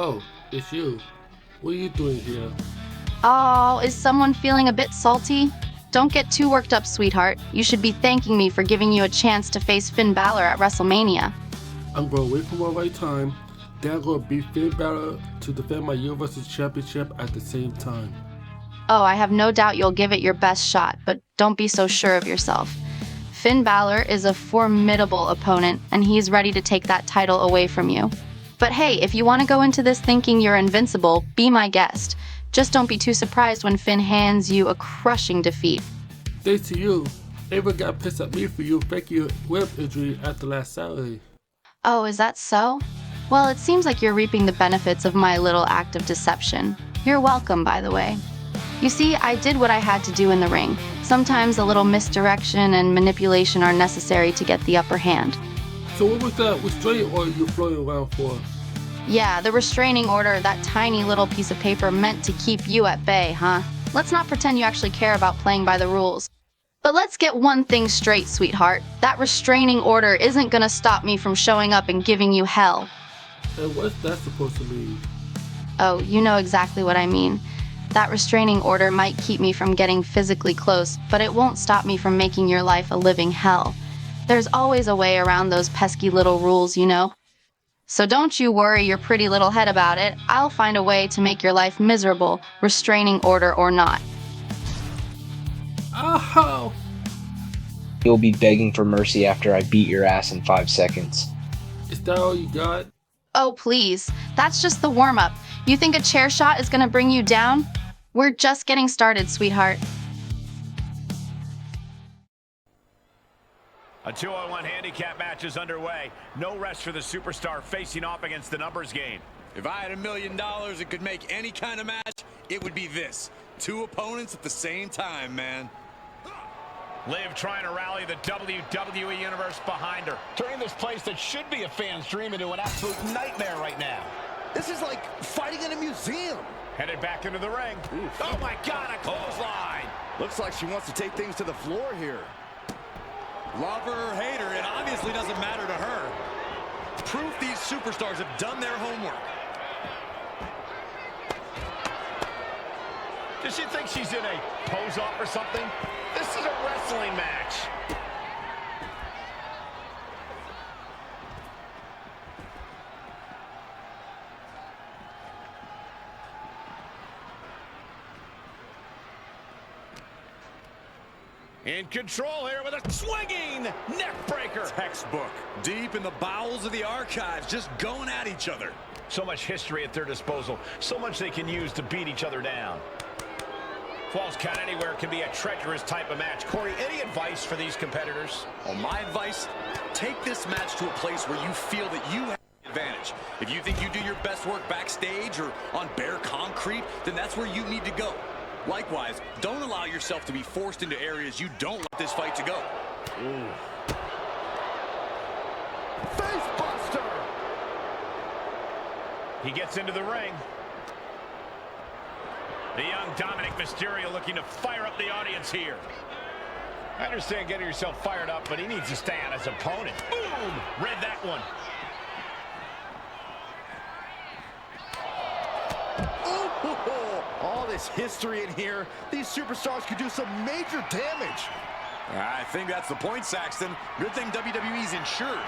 Oh, it's you. What are you doing here? Oh, is someone feeling a bit salty? Don't get too worked up, sweetheart. You should be thanking me for giving you a chance to face Finn Balor at WrestleMania. I'm going to wait for my right time. Then I'm going to beat Finn Balor to defend my Universal Championship at the same time. Oh, I have no doubt you'll give it your best shot, but don't be so sure of yourself. Finn Balor is a formidable opponent, and he's ready to take that title away from you. But hey, if you want to go into this thinking you're invincible, be my guest. Just don't be too surprised when Finn hands you a crushing defeat. Thanks to you, everyone got pissed at me for you faking your rib injury after last Saturday. Oh, is that so? Well, it seems like you're reaping the benefits of my little act of deception. You're welcome, by the way. You see, I did what I had to do in the ring. Sometimes a little misdirection and manipulation are necessary to get the upper hand. So what was that restraining order you floating around for? Yeah, the restraining order, that tiny little piece of paper meant to keep you at bay, huh? Let's not pretend you actually care about playing by the rules. But let's get one thing straight, sweetheart. That restraining order isn't gonna stop me from showing up and giving you hell. And what's that supposed to mean? Oh, you know exactly what I mean. That restraining order might keep me from getting physically close, but it won't stop me from making your life a living hell. There's always a way around those pesky little rules, you know? So don't you worry your pretty little head about it. I'll find a way to make your life miserable, restraining order or not. Oh! You'll be begging for mercy after I beat your ass in 5 seconds. Is that all you got? Oh, please. That's just the warm-up. You think a chair shot is gonna bring you down? We're just getting started, sweetheart. A 2-on-1 handicap match is underway. No rest for the superstar facing off against the numbers game. If I had $1 million that could make any kind of match, it would be this. 2 opponents at the same time, man. Liv trying to rally the WWE Universe behind her, turning this place that should be a fan's dream into an absolute nightmare right now. This is like fighting in a museum. Headed back into the ring. Oof. Oh my God, a clothesline. Looks like she wants to take things to the floor here. Love her or hate her, it obviously doesn't matter to her. Proof these superstars have done their homework. Does she think she's in a pose-off or something? This is a wrestling match. In control here with a swinging neck breaker. Textbook. Deep in the bowels of the archives, just going at each other. So much history at their disposal. So much they can use to beat each other down. Falls count anywhere can be a treacherous type of match. Corey, any advice for these competitors? Well, my advice, take this match to a place where you feel that you have the advantage. If you think you do your best work backstage or on bare concrete, then that's where you need to go. Likewise, don't allow yourself to be forced into areas you don't want this fight to go. Ooh. Face buster! He gets into the ring. The young Dominik Mysterio looking to fire up the audience here. I understand getting yourself fired up, but he needs to stay on his opponent. Boom! Read that one. Ooh, all this history in here. These superstars could do some major damage. I think that's the point, Saxton. Good thing WWE's insured.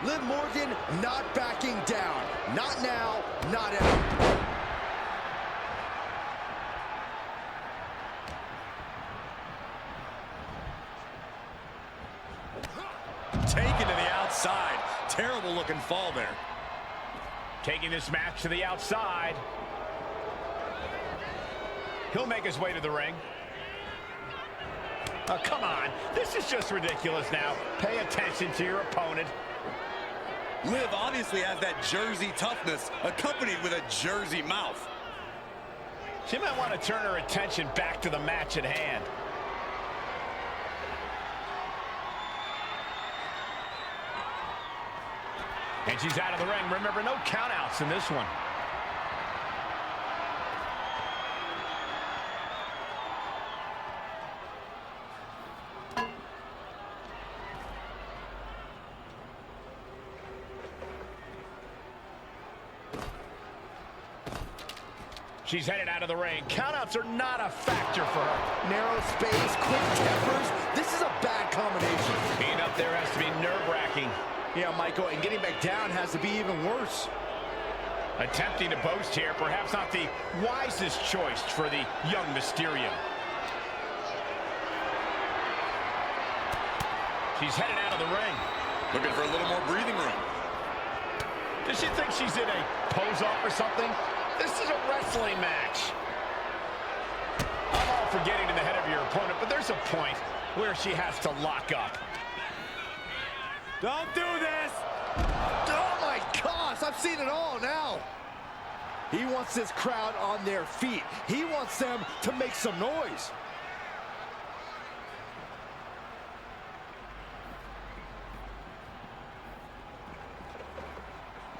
Liv Morgan not backing down. Not now, not ever. Taken to the outside. Terrible looking fall there. Taking this match to the outside. He'll make his way to the ring. Oh, come on. This is just ridiculous now. Pay attention to your opponent. Liv obviously has that Jersey toughness, accompanied with a Jersey mouth. She might want to turn her attention back to the match at hand. And she's out of the ring. Remember, no countouts in this one. She's headed out of the ring. Countouts are not a factor for her. Narrow space, quick tempers. This is a bad combination. Being up there has to be nerve-wracking. Yeah, Michael, and getting back down has to be even worse. Attempting to boast here, perhaps not the wisest choice for the young Mysterio. She's headed out of the ring. Looking for a little more breathing room. Does she think she's in a pose-off or something? This is a wrestling match. I'm all for getting in the head of your opponent, but there's a point where she has to lock up. Don't do this! Oh my gosh, I've seen it all now. He wants this crowd on their feet. He wants them to make some noise.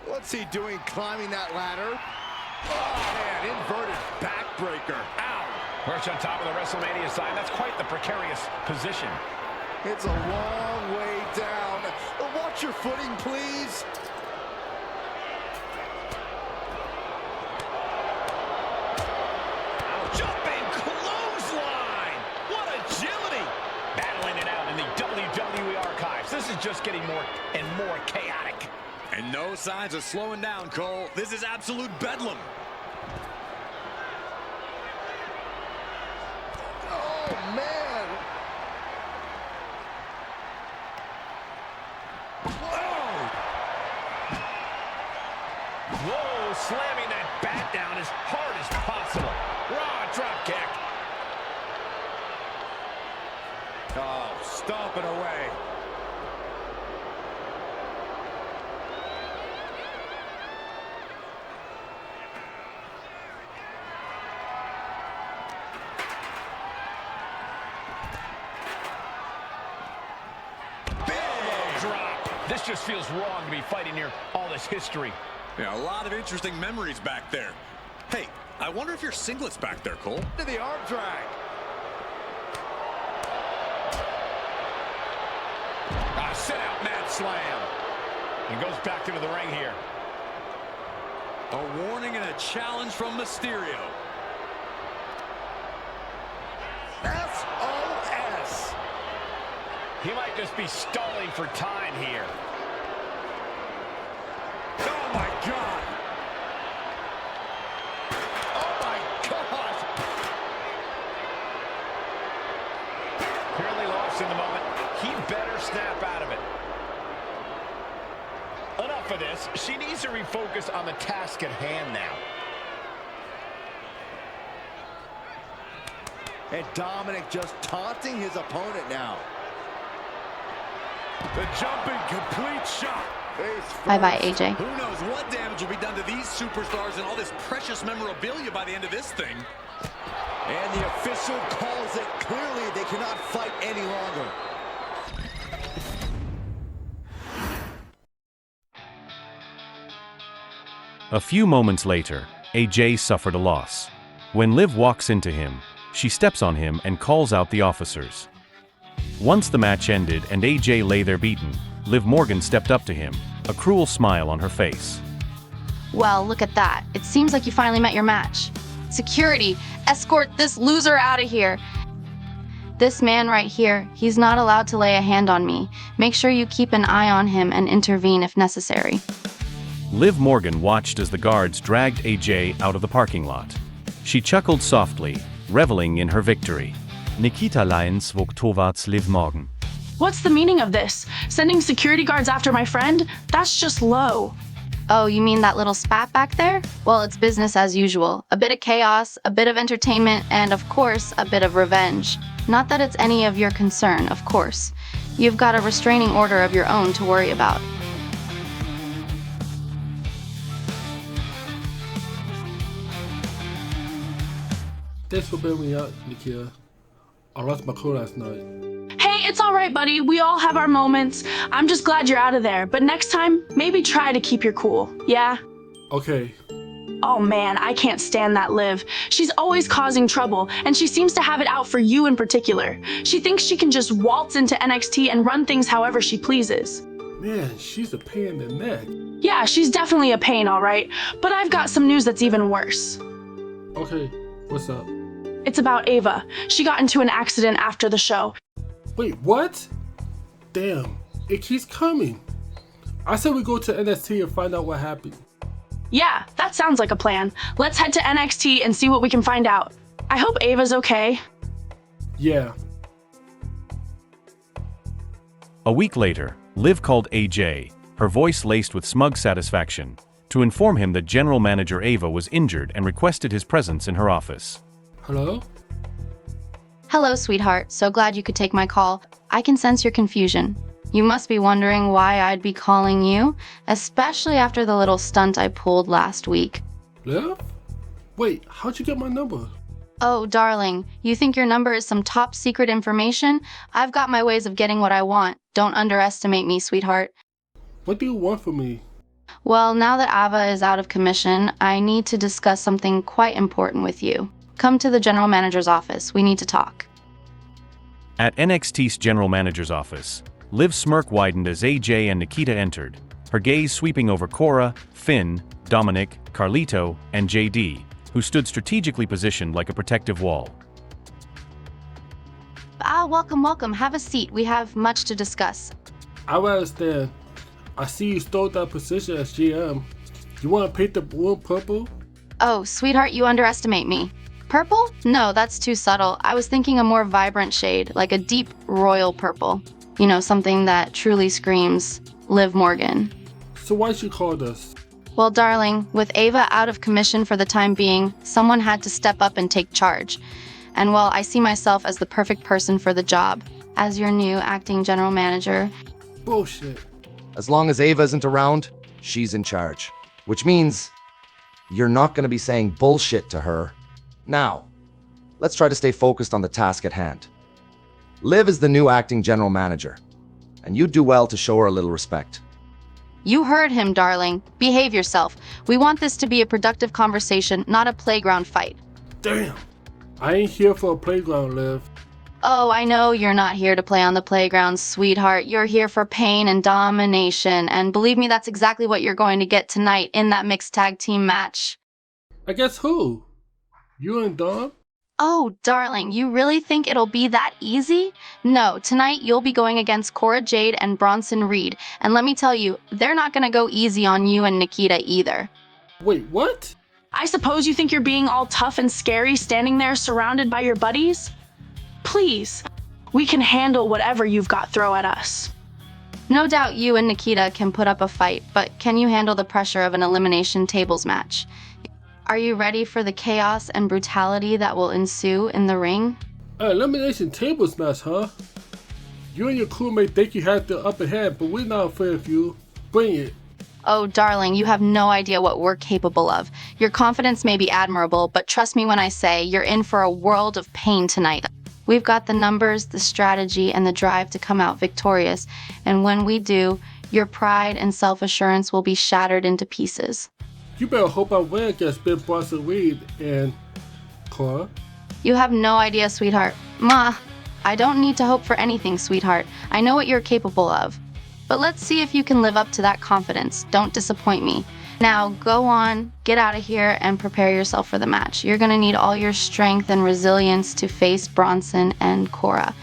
What's he doing climbing that ladder? Oh man, inverted backbreaker. Ow! Perched on top of the WrestleMania sign. That's quite the precarious position. It's a long way down. Watch your footing, please. Jumping clothesline! What agility! Battling it out in the WWE archives. This is just getting more and more chaotic. And no signs of slowing down, Cole. This is absolute bedlam. Oh, man. Whoa, slamming that bat down as hard as possible. Raw drop kick. Oh, stomping away. This just feels wrong to be fighting near all this history. Yeah, a lot of interesting memories back there. Hey, I wonder if your singlet's back there, Cole. To the arm drag. Sit-out mat slam. And goes back into the ring here. A warning and a challenge from Mysterio. SOS. He might just be stalling for time here. Oh, my God. Oh, my God. Clearly lost in the moment. He better snap out of it. Enough of this. She needs to refocus on the task at hand now. And Dominik just taunting his opponent now. The jumping complete shot. Bye-bye, AJ. Who knows what damage will be done to these superstars and all this precious memorabilia by the end of this thing. And the official calls it. Clearly, they cannot fight any longer. A few moments later, AJ suffered a loss. When Liv walks into him, she steps on him and calls out the officers. Once the match ended and AJ lay there beaten, Liv Morgan stepped up to him, a cruel smile on her face. Well, look at that. It seems like you finally met your match. Security, escort this loser out of here. This man right here, he's not allowed to lay a hand on me. Make sure you keep an eye on him and intervene if necessary. Liv Morgan watched as the guards dragged AJ out of the parking lot. She chuckled softly, reveling in her victory. Nikita Lyons wog towards Liv Morgan. What's the meaning of this? Sending security guards after my friend? That's just low. Oh, you mean that little spat back there? Well, it's business as usual. A bit of chaos, a bit of entertainment, and of course, a bit of revenge. Not that it's any of your concern, of course. You've got a restraining order of your own to worry about. Thanks for bailing me out, Nikia. I lost my cool last night. Hey, it's all right, buddy. We all have our moments. I'm just glad you're out of there. But next time, maybe try to keep your cool, yeah? Okay. Oh man, I can't stand that Liv. She's always causing trouble, and she seems to have it out for you in particular. She thinks she can just waltz into NXT and run things however she pleases. Man, she's a pain in the neck. Yeah, she's definitely a pain, all right. But I've got some news that's even worse. Okay, what's up? It's about Ava. She got into an accident after the show. Wait, what? Damn, it keeps coming. I said we go to NXT and find out what happened. Yeah, that sounds like a plan. Let's head to NXT and see what we can find out. I hope Ava's okay. Yeah. A week later, Liv called AJ, her voice laced with smug satisfaction, to inform him that General Manager Ava was injured and requested his presence in her office. Hello? Hello, sweetheart. So glad you could take my call. I can sense your confusion. You must be wondering why I'd be calling you, especially after the little stunt I pulled last week. Liv? Wait, how'd you get my number? Oh, darling, you think your number is some top secret information? I've got my ways of getting what I want. Don't underestimate me, sweetheart. What do you want from me? Well, now that Ava is out of commission, I need to discuss something quite important with you. Come to the general manager's office. We need to talk. At NXT's general manager's office, Liv's smirk widened as AJ and Nikita entered, her gaze sweeping over Cora, Finn, Dominik, Carlito, and JD, who stood strategically positioned like a protective wall. Welcome, welcome. Have a seat. We have much to discuss. I understand. I see you stole that position as GM. You want to paint the room purple? Oh, sweetheart, you underestimate me. Purple? No, that's too subtle. I was thinking a more vibrant shade, like a deep royal purple. You know, something that truly screams Liv Morgan. So why'd you call us? Well, darling, with Ava out of commission for the time being, someone had to step up and take charge. And while I see myself as the perfect person for the job, as your new acting general manager. Bullshit. As long as Ava isn't around, she's in charge. Which means you're not going to be saying bullshit to her. Now, let's try to stay focused on the task at hand. Liv is the new acting general manager, and you'd do well to show her a little respect. You heard him, darling. Behave yourself. We want this to be a productive conversation, not a playground fight. Damn. I ain't here for a playground, Liv. Oh, I know you're not here to play on the playground, sweetheart. You're here for pain and domination. And believe me, that's exactly what you're going to get tonight in that mixed tag team match. I guess who? You and Dom? Oh, darling, you really think it'll be that easy? No, tonight you'll be going against Cora Jade and Bronson Reed. And let me tell you, they're not going to go easy on you and Nikita either. Wait, what? I suppose you think you're being all tough and scary standing there surrounded by your buddies? Please, we can handle whatever you've got throw at us. No doubt you and Nikita can put up a fight, but can you handle the pressure of an elimination tables match? Are you ready for the chaos and brutality that will ensue in the ring? Elimination tables match, huh? You and your crewmate think you have the upper hand, but we're not afraid of you. Bring it. Oh, darling, you have no idea what we're capable of. Your confidence may be admirable, but trust me when I say you're in for a world of pain tonight. We've got the numbers, the strategy, and the drive to come out victorious, and when we do, your pride and self-assurance will be shattered into pieces. You better hope I win against Big Bronson Reed and Cora. You have no idea, sweetheart. Ma, I don't need to hope for anything, sweetheart. I know what you're capable of. But let's see if you can live up to that confidence. Don't disappoint me. Now, go on, get out of here, and prepare yourself for the match. You're gonna need all your strength and resilience to face Bronson and Cora.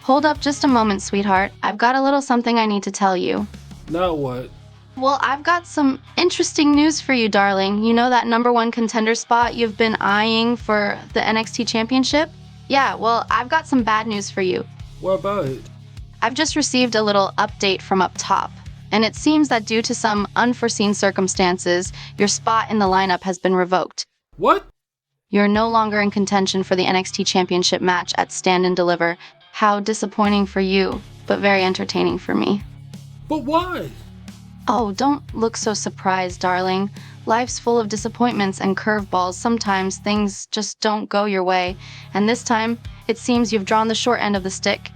Hold up just a moment, sweetheart. I've got a little something I need to tell you. Now what? Well, I've got some interesting news for you, darling. You know that #1 contender spot you've been eyeing for the NXT Championship? Yeah, well, I've got some bad news for you. What about it? I've just received a little update from up top, and it seems that due to some unforeseen circumstances, your spot in the lineup has been revoked. What? You're no longer in contention for the NXT Championship match at Stand and Deliver. How disappointing for you, but very entertaining for me. But why? Oh, don't look so surprised, darling. Life's full of disappointments and curveballs. Sometimes things just don't go your way, and this time, it seems you've drawn the short end of the stick.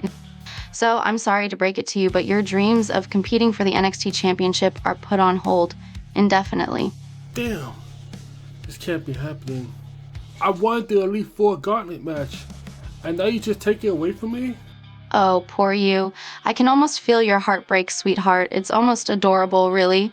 So I'm sorry to break it to you, but your dreams of competing for the NXT Championship are put on hold indefinitely. Damn. This can't be happening. I wanted the Elite Four Gauntlet match, and now you just take it away from me? Oh, poor you. I can almost feel your heartbreak, sweetheart. It's almost adorable, really.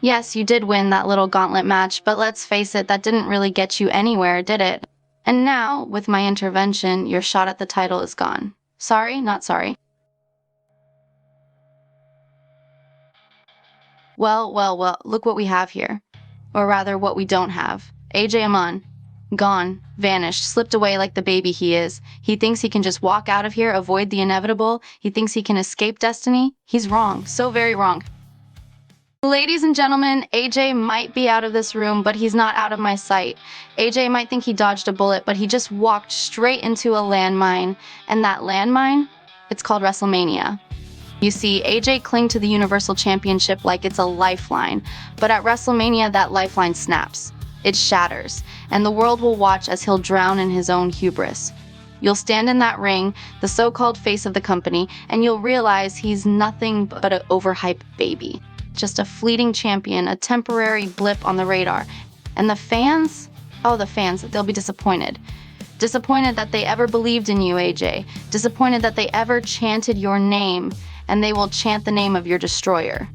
Yes, you did win that little gauntlet match, but let's face it, that didn't really get you anywhere, did it? And now, with my intervention, your shot at the title is gone. Sorry, not sorry. Well, look what we have here. Or rather, what we don't have. AJ Amon. Gone, vanished, slipped away like the baby he is. He thinks he can just walk out of here, avoid the inevitable. He thinks he can escape destiny. He's wrong, so very wrong. Ladies and gentlemen, AJ might be out of this room, but he's not out of my sight. AJ might think he dodged a bullet, but he just walked straight into a landmine. And that landmine? It's called WrestleMania. You see, AJ clung to the Universal Championship like it's a lifeline, but at WrestleMania that lifeline snaps. It shatters, and the world will watch as he'll drown in his own hubris. You'll stand in that ring, the so-called face of the company, and you'll realize he's nothing but an overhyped baby. Just a fleeting champion, a temporary blip on the radar. And the fans? Oh, the fans, they'll be disappointed. Disappointed that they ever believed in you, AJ. Disappointed that they ever chanted your name, and they will chant the name of your destroyer.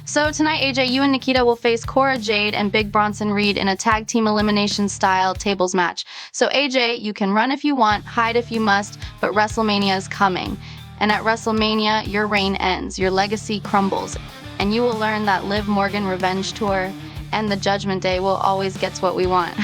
So tonight, AJ, you and Nikita will face Cora Jade and Big Bronson Reed in a tag team elimination style tables match. So AJ, you can run if you want, hide if you must, but WrestleMania is coming. And at WrestleMania, your reign ends, your legacy crumbles, and you will learn that Liv Morgan Revenge Tour and the Judgment Day will always get what we want.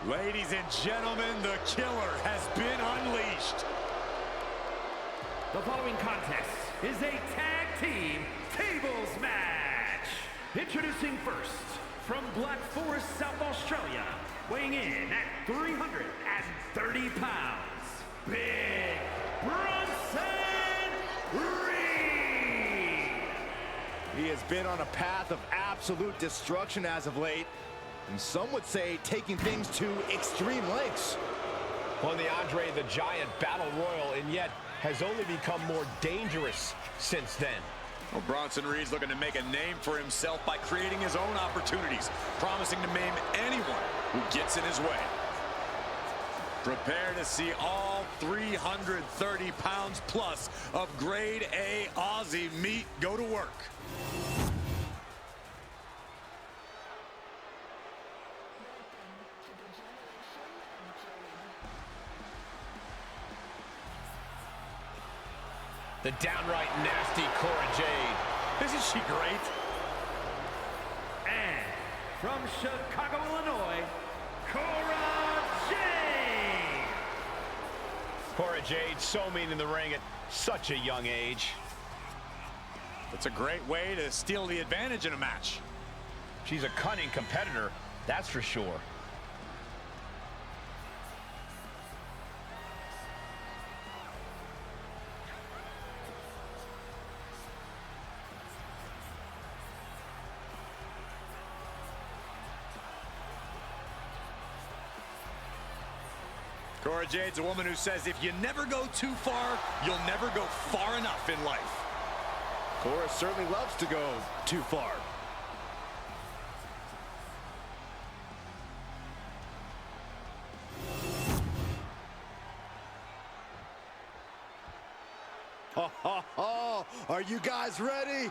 Ladies and gentlemen, the killer has been unleashed. The following contest is a tag team tables match. Introducing first, from Black Forest, South Australia, weighing in at 330 pounds, Big Bronson Reed. He has been on a path of absolute destruction as of late, and some would say taking things to extreme lengths. Won the Andre the Giant Battle Royal, and yet has only become more dangerous since then. Well, Bronson Reed's looking to make a name for himself by creating his own opportunities, promising to maim anyone who gets in his way. Prepare to see all 330 pounds plus of grade A Aussie meat go to work. The downright nasty Cora Jade. Isn't she great? And from Chicago, Illinois, Cora Jade. Cora Jade, so mean in the ring at such a young age. It's a great way to steal the advantage in a match. She's a cunning competitor, that's for sure. Cora Jade's a woman who says if you never go too far, you'll never go far enough in life. Cora certainly loves to go too far. Are you guys ready?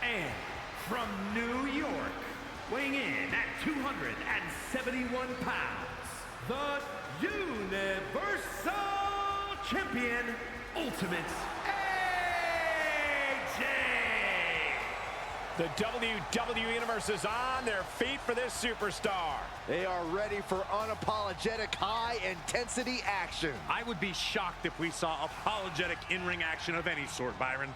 And from New York, weighing in at 271 pounds, the Universal Champion, Ultimate AJ! The WWE Universe is on their feet for this superstar. They are ready for unapologetic, high-intensity action. I would be shocked if we saw apologetic in-ring action of any sort, Byron.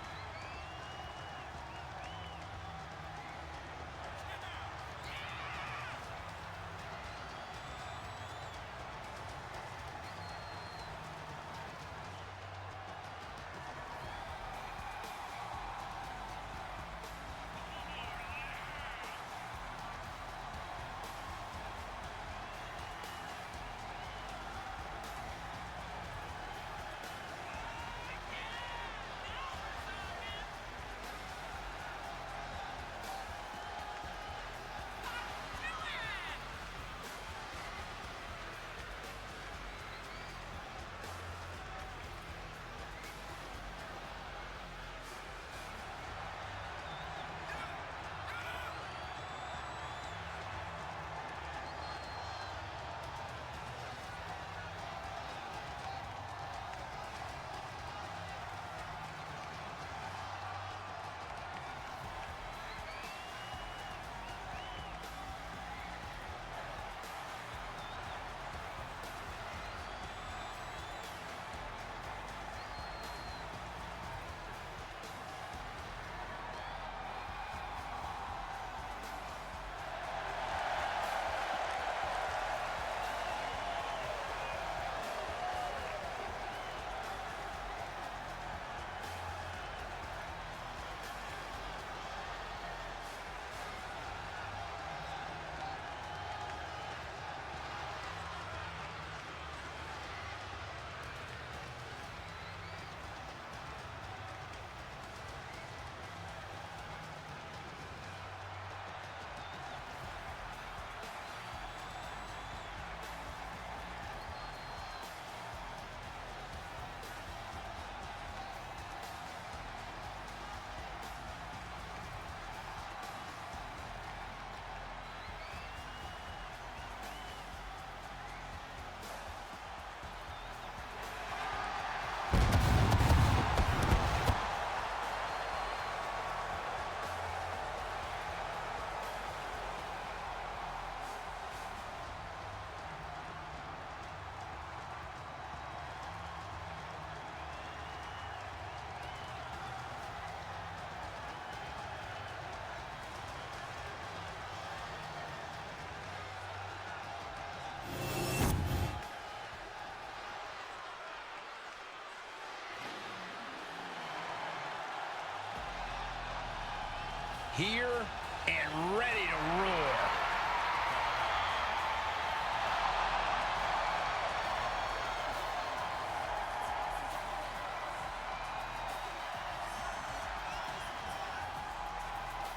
Here and ready to roar.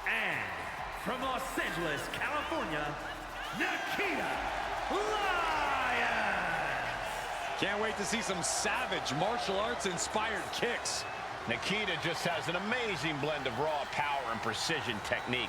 And from Los Angeles, California, Nikita Lyons! Can't wait to see some savage martial arts inspired kicks. Nikita just has an amazing blend of raw power and precision technique.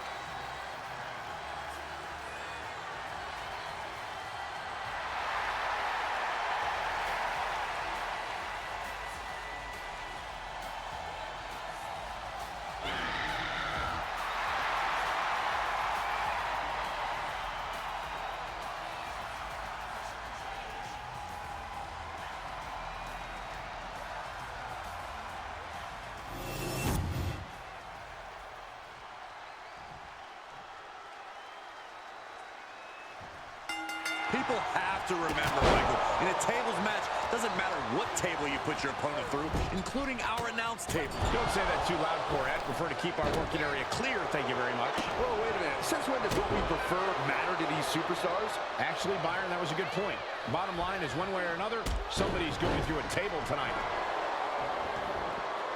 People have to remember, Michael, in a tables match, doesn't matter what table you put your opponent through, including our announce table. Don't say that too loud, Corette. Prefer to keep our working area clear, thank you very much. Whoa, wait a minute. Since when does what we prefer matter to these superstars? Actually, Byron, that was a good point. Bottom line is, one way or another, somebody's going through a table tonight.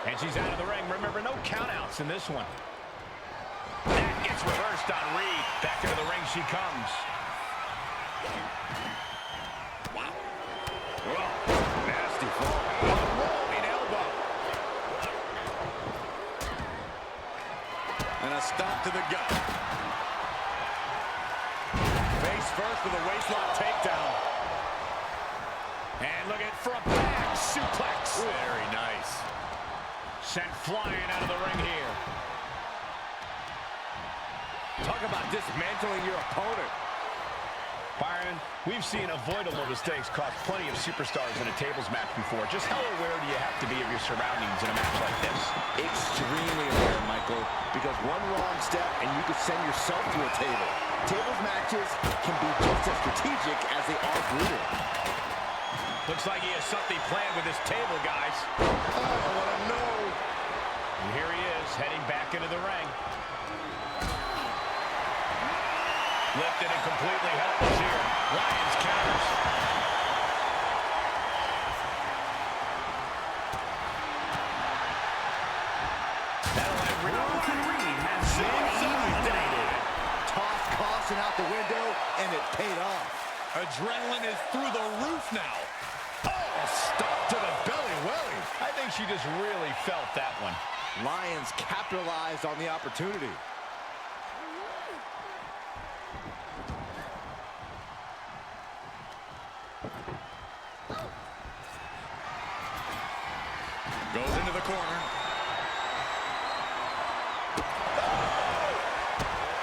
And she's out of the ring. Remember, no countouts in this one. That gets reversed on Reed. Back into the ring she comes. Wow. Oh, nasty fall. A rolling elbow. And a stop to the gut. Face first with a waistlock takedown. And look at front back suplex. Very nice. Sent flying out of the ring here. Talk about dismantling your opponent. Byron, we've seen avoidable mistakes cost plenty of superstars in a tables match before. Just how aware do you have to be of your surroundings in a match like this? Extremely aware, Michael, because one wrong step and you could send yourself to a table. Tables matches can be just as strategic as they are brutal. Looks like he has something planned with this table, guys. Oh, what a no. And here he is, heading back into the ring. Lifted and completely helpless here. Lions counters. That'll have Bronson Reed has been eliminated. Toss caution out the window, and it paid off. Adrenaline is through the roof now. Oh, stop to the belly welly. I think she just really felt that one. Lions capitalized on the opportunity. Goes into the corner.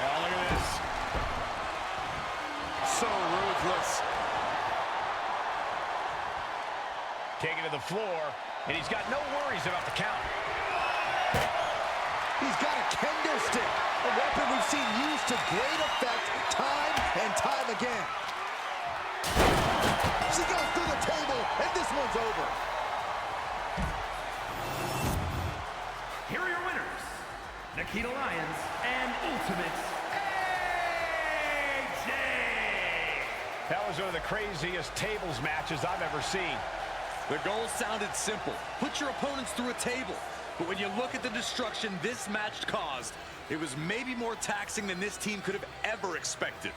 Oh, look at this. So ruthless. Taken to the floor, and he's got no worries about the count. He's got a kendo stick, a weapon we've seen used to great effect time and time again. She goes through the table, and this one's over. Here are your winners, Nikita Lyons and Ultimate AJ. That was one of the craziest tables matches I've ever seen. The goal sounded simple. Put your opponents through a table. But when you look at the destruction this match caused, it was maybe more taxing than this team could have ever expected.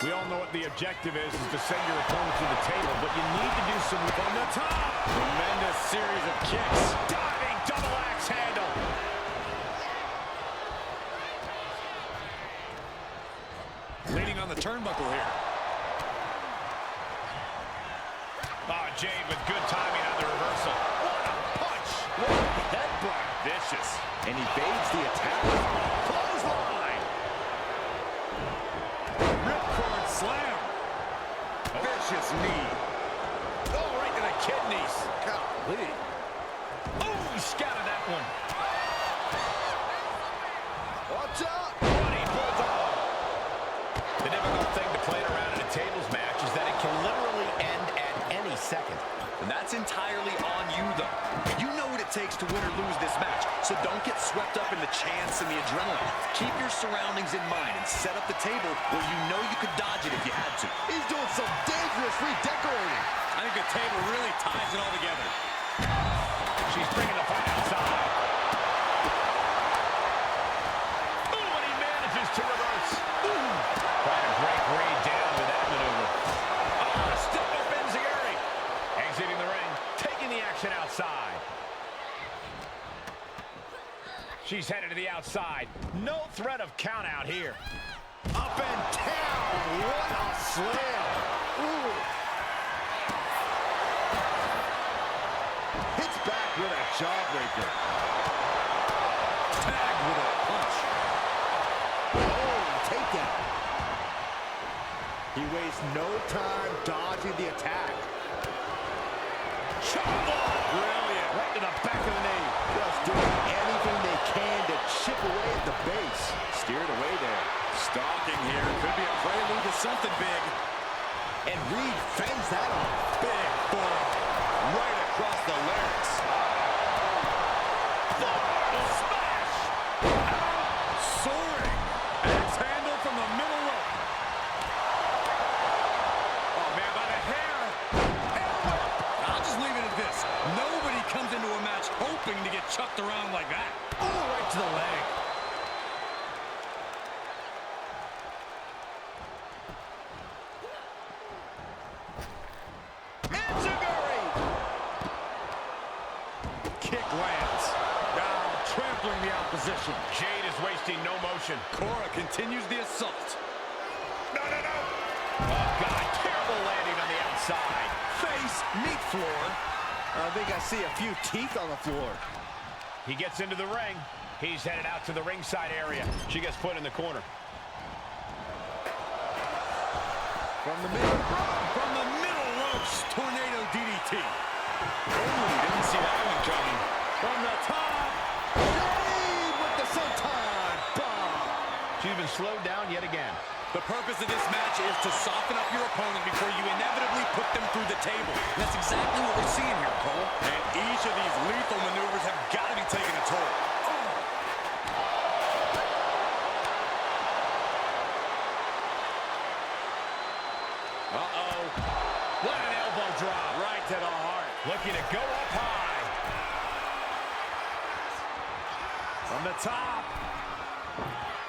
We all know what the objective is to send your opponent to the table, but you need to do some from the top. Tremendous series of kicks. Diving double axe handle. Leaning on the turnbuckle here. Oh, Jade with good timing on the reversal. What a punch. What a headbutt. Vicious. And evades the attack. Clothesline. Ripcord slam. Vicious knee. Oh, right to the kidneys. Golly. Oh, he scouted that one. Watch out. Running bulldog. The difficult thing to play around in a tables match is that it can literally end at any second. And that's entirely on you, though. You know what it takes to win or lose this match, so don't get swept up in the chance and the adrenaline. Keep your surroundings in mind and set up the table where you know you could dodge it if you had to. He's doing some dangerous redecorating. I think the table really ties it all together. She's bringing the fight outside. Ooh, and he manages to reverse. Ooh. Trying to break Reed down with that maneuver. Oh, step up Enziguri. Exiting the ring, taking the action outside. She's headed to the outside. No threat of count out here. Up and down. What a slam. Ooh. Hits back with a jawbreaker. Tagged with a punch. Oh, takedown. He wastes no time dodging the attack. Chop block. Brilliant. Right to the back of the knee. Just doing anything they can to chip away at the base. Steered away there. Stalking here. Could be a prelude to something big. And Reed fends that off. Big forearm. Right across the larynx. Smash. Soaring. Axe handle from the middle rope. Oh, man, by the hair. I'll just leave it at this. Nobody comes into a match hoping to get chucked around like that. Oh, right to the leg. lands. Now trampling the opposition. Jade is wasting no motion. Cora continues the assault. No. Oh, God, terrible landing on the outside. Face, meat floor. I think I see a few teeth on the floor. He gets into the ring. He's headed out to the ringside area. She gets put in the corner. From the middle ropes, tornado DDT. Oh, didn't see that one coming. From the top, Jade with the senton bomb. She's been slowed down yet again. The purpose of this match is to soften up your opponent before you inevitably put them through the table. And that's exactly what we're seeing here, Cole. And each of these lethal maneuvers have got to be taking a toll. Uh-oh. What an elbow drop. Right to the heart. Looking to go up high. From the top.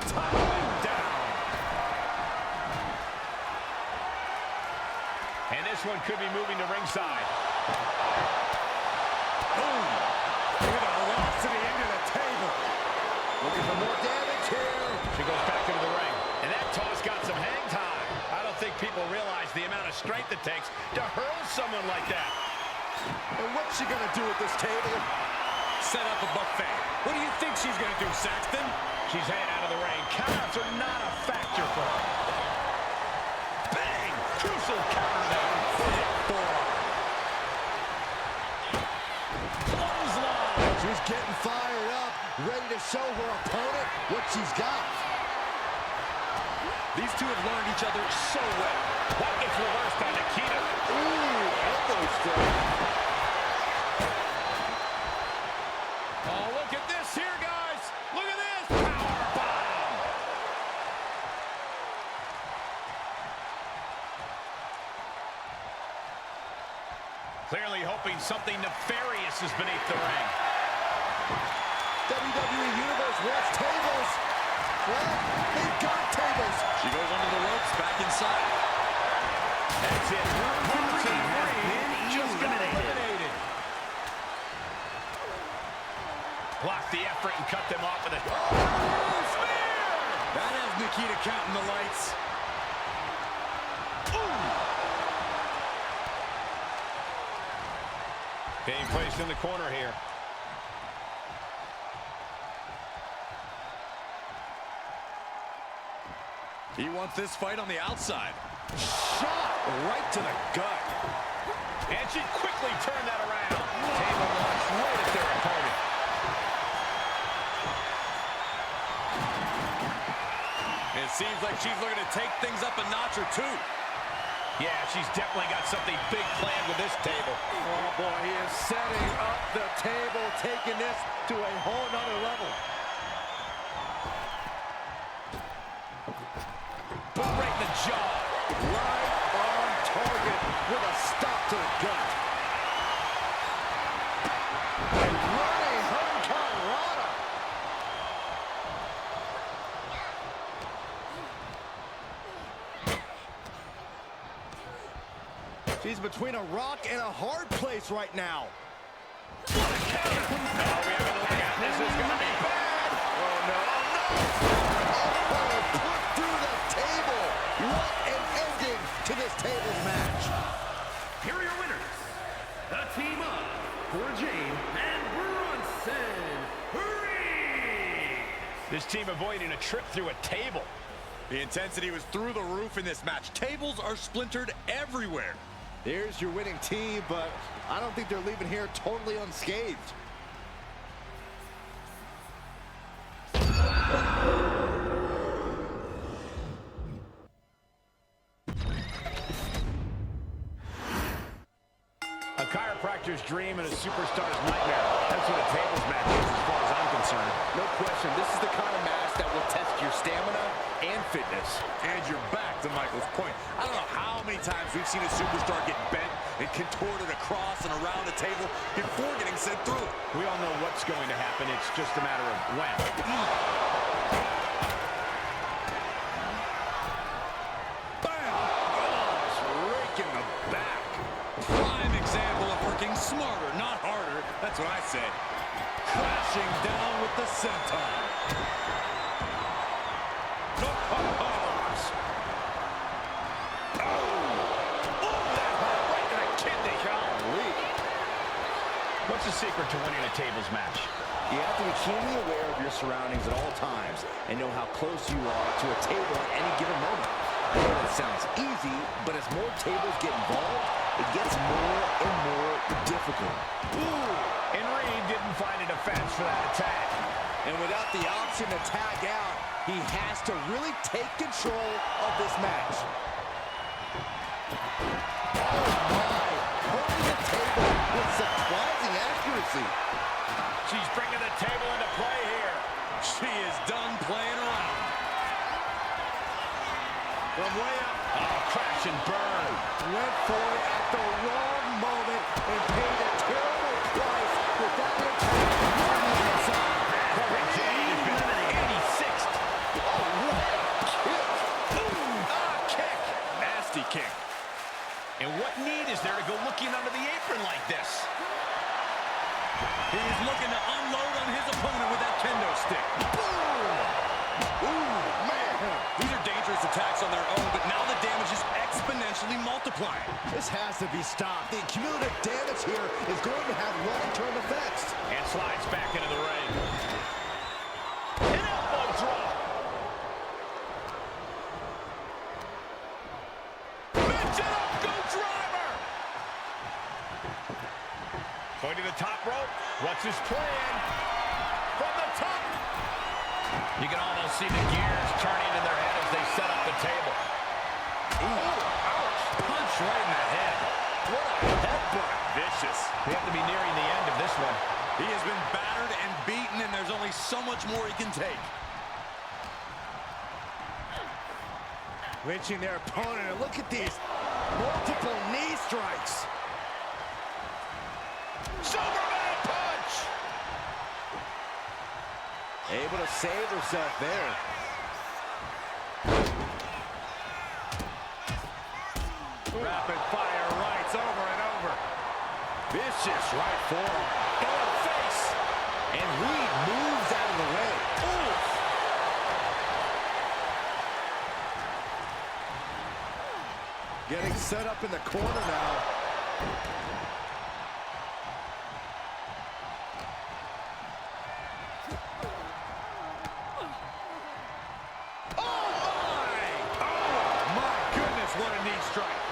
Tumbling down. And this one could be moving to ringside. Boom. Look at the velocity into the table. Looking for more damage here. She goes back into the ring. And that toss got some hang time. I don't think people realize the amount of strength it takes to hurl someone like that. And what's she gonna do at this table? Set up a buffet. What do you think she's going to do, Saxton? She's headed out of the ring. Countouts are not a factor for her. Bang! Crucial counter there. Clothesline. She's getting fired up, ready to show her opponent what she's got. These two have learned each other so well. That gets reversed on Nikita. Ooh, elbow strike. Oh, look at this here, guys. Look at this. Power bomb. Clearly hoping something nefarious is beneath the ring. WWE Universe wants tables. Well, they've got tables. She goes under the ropes, back inside. That's it. Three has been eliminated. Block the effort and cut them off with a... That has Nikita counting the lights. Being placed in the corner here. He wants this fight on the outside. Shot right to the gut. And she quickly turned that around. Table launched right at their opponent. It seems like she's looking to take things up a notch or two. Yeah, she's definitely got something big planned with this table. Oh boy, he is setting up the table, taking this to a whole nother level. But right in the jaw. Right on target with a stop to the gut. And running Hurricanrana. She's between a rock and a hard place right now. Oh, we have a look at this. Is going to be bad. Oh, no. Oh, put through the table. What an ending to this tables match. Here are your winners. The team of Cora Jade and Bronson Reed. This team avoiding a trip through a table. The intensity was through the roof in this match. Tables are splintered everywhere. There's your winning team, but I don't think they're leaving here totally unscathed. A chiropractor's dream and a superstar's nightmare. That's what a tables match is as far as I'm concerned. No question, this is the kind of match that will test your stamina and fitness. And you're back to Michael's point. I don't know how many times we've seen a superstar get bent and contorted across and around the table before getting sent through. We all know what's going to happen. It's just a matter of when. Bam! Gosh, rake in the back. Prime example of working smarter, not harder. That's what I said. crashing down with the senton. What's the secret to winning a tables match? You have to be keenly aware of your surroundings at all times and know how close you are to a table at any given moment. I know that sounds easy, but as more tables get involved, it gets more and more difficult. Ooh, and Reed didn't find a defense for that attack. And without the option to tag out, he has to really take control of this match. Oh my! Holding the table with surprising accuracy. She's bringing the table into play here. She is done playing around. From way up. Oh, crash and burn. Went for it at the wrong moment and paid a terrible price with that impact on the inside. Corey Jane has been 86th. Oh, what a kick. Ooh, kick. Nasty kick. And what need is there to go looking under the apron like this? He's looking to unload on his opponent with that kendo stick. Boom! Ooh, man. These are dangerous attacks on their own, but now the damage is exponentially multiplying. This has to be stopped. The cumulative damage here is going to have long-term effects. And slides back into the ring. An elbow drop. Bench it up, go driver. Going to the top rope. What's his plan? From the top. You can almost see the gears turning in their head as they set up the table. Ooh, ouch. Punch right in the head. What a headbutt. Vicious. We have to be nearing the end of this one. He has been battered and beaten, and there's only so much more he can take. Lynching their opponent, and look at these multiple knee strikes. Superman punch! Able to save herself there. Rapid fire rights over and over. Vicious right forearm. Oh, face! And Reed moves out of the way. Ooh. Getting set up in the corner now.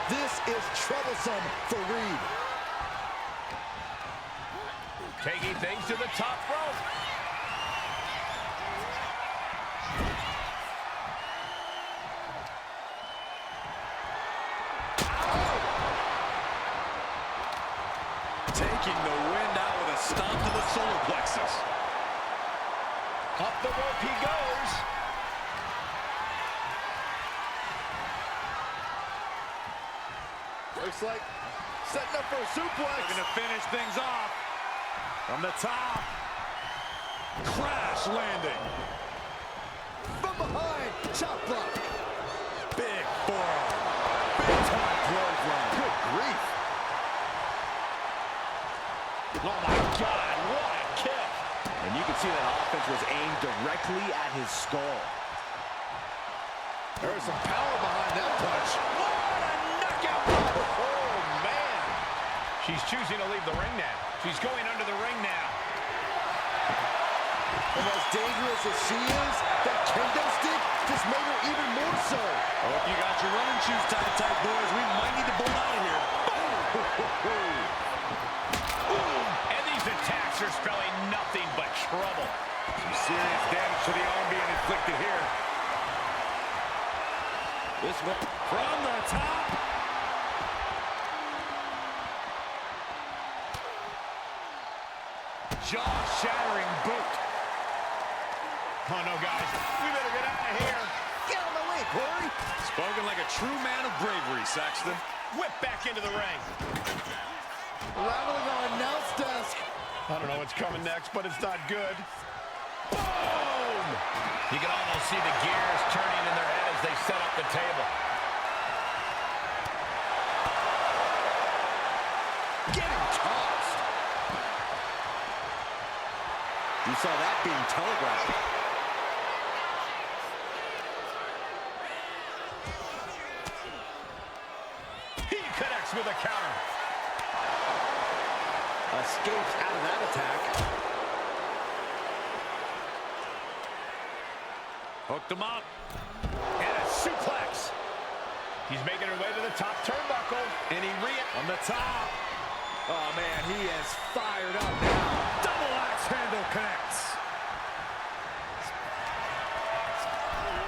This is troublesome for Reed. Taking things to the top rope. Taking the wind out with a stomp to the solar plexus. Up the rope he goes. Looks like setting up for a suplex. Looking to finish things off. From the top. Crash landing. From behind. Chop block. Big forearm. Big time clothesline. Good grief. Oh my God, what a kick. And you can see that offense was aimed directly at his skull. There's some power behind that punch. What a knockout. Oh, man. She's choosing to leave the ring now. She's going under the ring now. And as dangerous as she is, that kendo stick just made her even more so. Hope you got your running shoes tight, boys. We might need to bolt out of here. And these attacks are spelling nothing but trouble. Some serious damage to the arm being inflicted here. This one from the top. Jaw-shattering boot. Oh, no, guys. We better get out of here. Get out of my way, Corey. Spoken like a true man of bravery, Saxton. Whip back into the ring. Rattling our announce desk. I don't know what's coming next, but it's not good. Boom! You can almost see the gears turning in their head as they set up the table. Getting tossed. You saw that being telegraphed. He connects with a counter. Escapes out of that attack. Hooked him up. And a suplex. He's making her way to the top turnbuckle. And he on the top. Oh, man, he is fired up now. Double axe handle connects.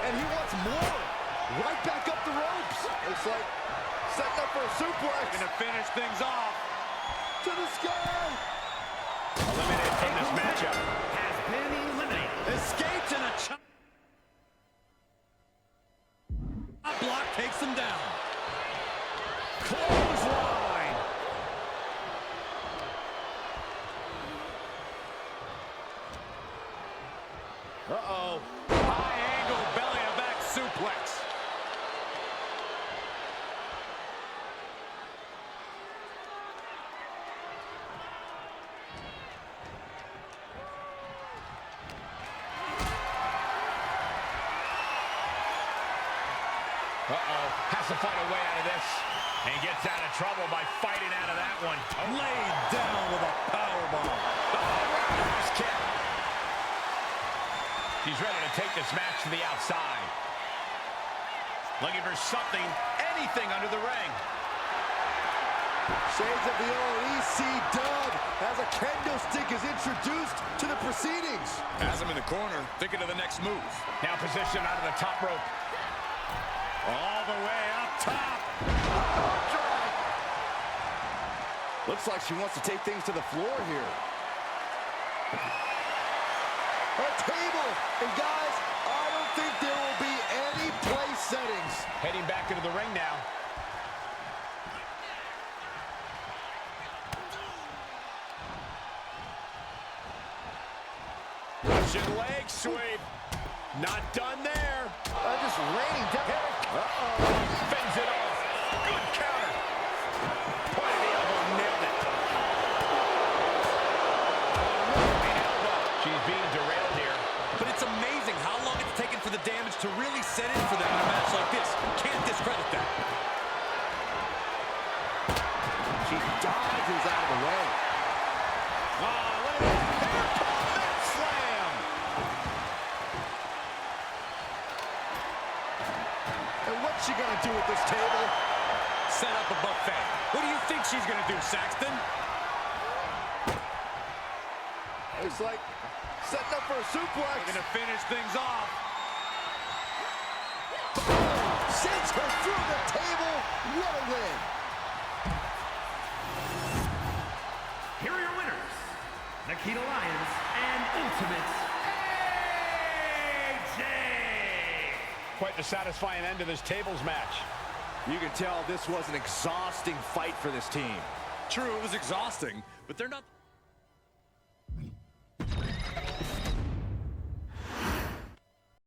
And he wants more. Right back up the ropes. It's like setting up for a suplex. Going to finish things off. To the sky. Eliminated from this matchup. Has been eliminated. Escapes in a chop block, takes him down. Clothesline. Uh-oh. High angle belly-to-back suplex. Has to find a way out of this. And gets out of trouble by fighting out of that one. Laid down with a powerbomb. Roundhouse kick. He's ready to take this match to the outside. Looking for something, anything under the ring. Shades of the old EC dub as a kendo stick is introduced to the proceedings. Has him in the corner, thinking of the next move. Now positioned onto the top rope. All the way up top. Looks like she wants to take things to the floor here. A table. And guys, I don't think there will be any place settings. Heading back into the ring now. Russian leg sweep. Not done there. Just raining down. Fends it off. Good counter. Point of the elbow, nailed it. An elbow. She's being derailed here. But it's amazing how long it's taken for the damage to really set in for them in a match like this. Can't discredit that. She dodges out of the way. Oh, look at this. Here comes that slam. And what's she gonna do at this table? Set up a buffet. What do you think she's gonna do, Saxton? It's like setting up for a suplex. They're gonna finish things off. Sends her through the table. What a win. Here are your winners, Nikita Lyons and Ultimate AJ. Quite the satisfying end to this tables match. You can tell this was an exhausting fight for this team. True, it was exhausting, but they're not...